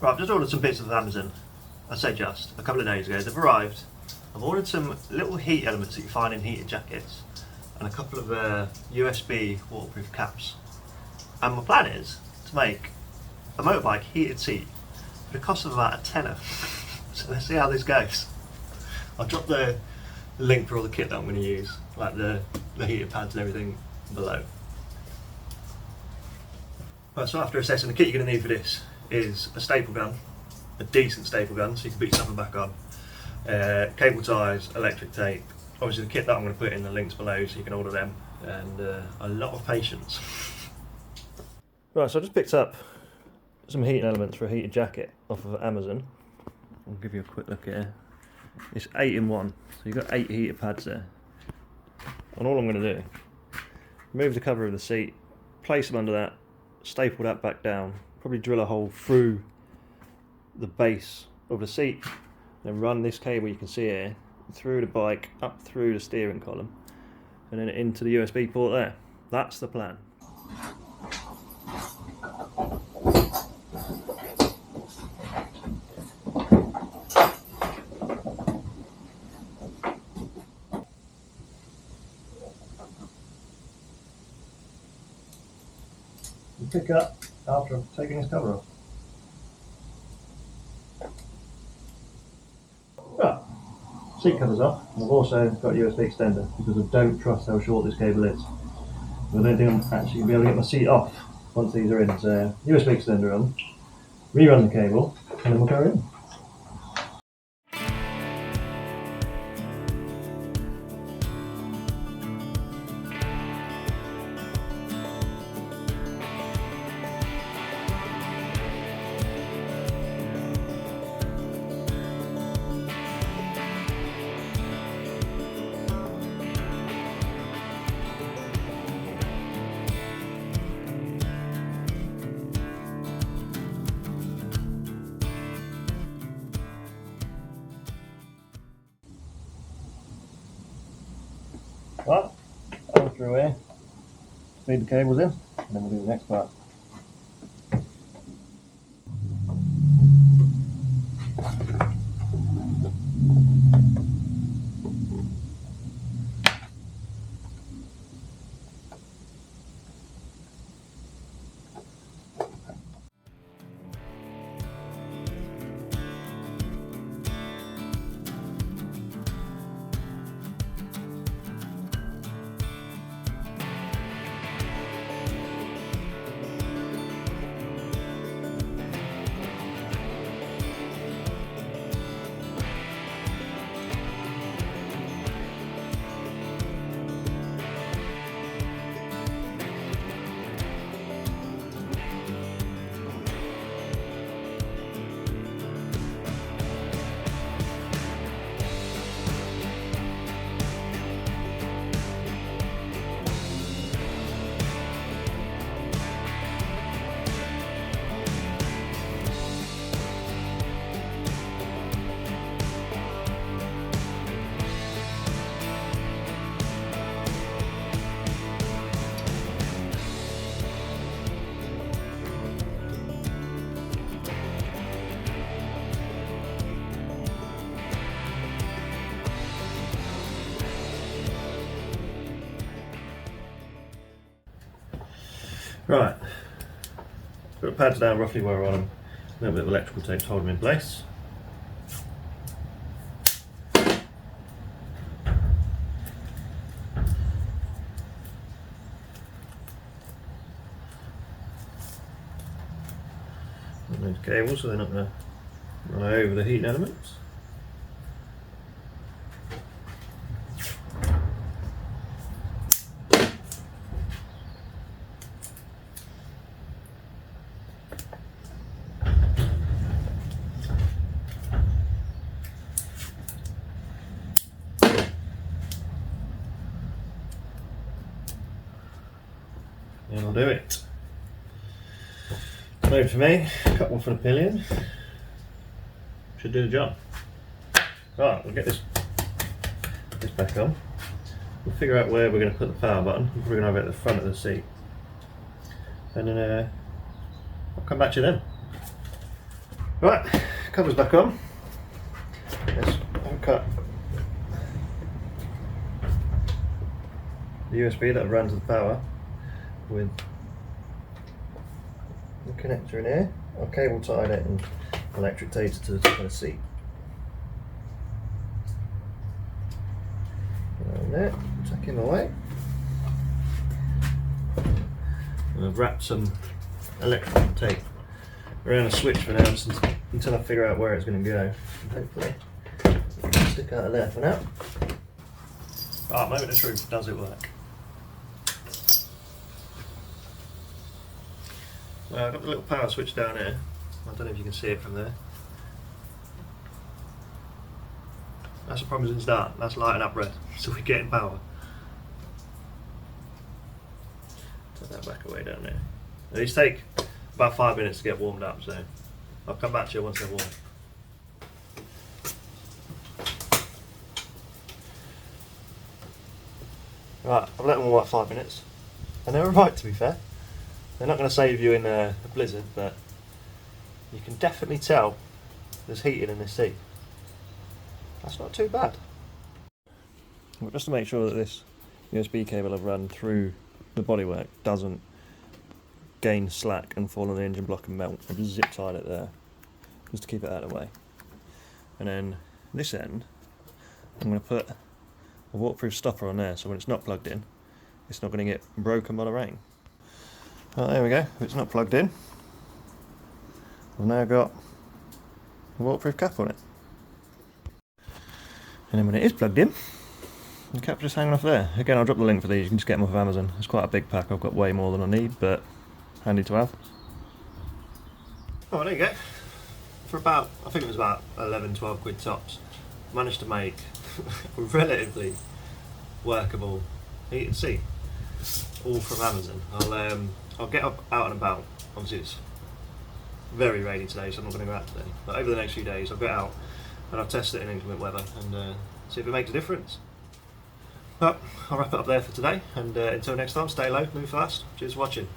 Right, I've just ordered some bits of Amazon. I say just, a couple of days ago. They've arrived. I've ordered some little heat elements that you find in heated jackets and a couple of USB waterproof caps. And my plan is to make a motorbike heated seat for the cost of about a tenner. So let's see how this goes. I'll drop the link for all the kit that I'm going to use, like the heated pads and everything below. Right, so after assessing, the kit you're going to need for this is a staple gun, a decent staple gun so you can put your sapper back on, cable ties, electric tape, obviously the kit that I'm going to put in the links below so you can order them, and a lot of patience. Right, so I just picked up some heating elements for a heated jacket off of Amazon. I'll give you a quick look here. It's 8 in 1, so you've got 8 heater pads there. And all I'm going to do, remove the cover of the seat, place them under that, staple that back down, probably drill a hole through the base of the seat, then run this cable you can see here through the bike, up through the steering column, and then into the USB port there. That's the plan. Pick up after I've taken this cover off. Right, seat covers off. I've also got a USB extender because I don't trust how short this cable is. I don't think I'm actually going to be able to get my seat off once these are in. So USB extender on, rerun the cable, and then we'll go in. Right, go through here, feed the cables in, and then we'll do the next part. Right, put the pads down roughly where I want them, a little bit of electrical tape to hold them in place. And those cables so they're not going to run over the heating elements. And I'll do it. Load for me, cut one for the pillion. Should do the job. Right, we'll get this back on. We'll figure out where we're going to put the power button. We're going to have it at the front of the seat. And then I'll come back to you then. Right, cover's back on. Let's uncut the USB that runs the power with the connector in here. I've cable tied it and electric taped it to the top of the seat. And there, tuck him away. And I've wrapped some electrical tape around a switch for now until I figure out where it's going to go. And hopefully it'll stick out of there for now. Right, moment of truth, does it work? Well, I've got the little power switch down here. I don't know if you can see it from there. That's the promising start. That's lighting up red, so we're getting power. Turn that back away down there. Now, these take about 5 minutes to get warmed up, so I'll come back to you once they're warm. Right, I've let them warm about 5 minutes, and they're alright, to be fair. They're not going to save you in a blizzard, but you can definitely tell there's heating in this seat. That's not too bad. But just to make sure that this USB cable I've run through the bodywork doesn't gain slack and fall on the engine block and melt, I've just zip tied it there, just to keep it out of the way. And then this end, I'm going to put a waterproof stopper on there, so when it's not plugged in, it's not going to get broken by the rain. Right, there we go, it's not plugged in. I've now got a waterproof cap on it. And then when it is plugged in, the cap's just hanging off there. Again, I'll drop the link for these, you can just get them off of Amazon. It's quite a big pack, I've got way more than I need, but handy to have. Oh, there you go. For about, I think it was about 11, 12 quid tops, managed to make a relatively workable heated seat, all from Amazon. I'll get up out and about. Obviously it's very rainy today, so I'm not going to go out today, but over the next few days I'll get out and I'll test it in inclement weather and see if it makes a difference. But I'll wrap it up there for today, and until next time, stay low, move fast. Cheers for watching.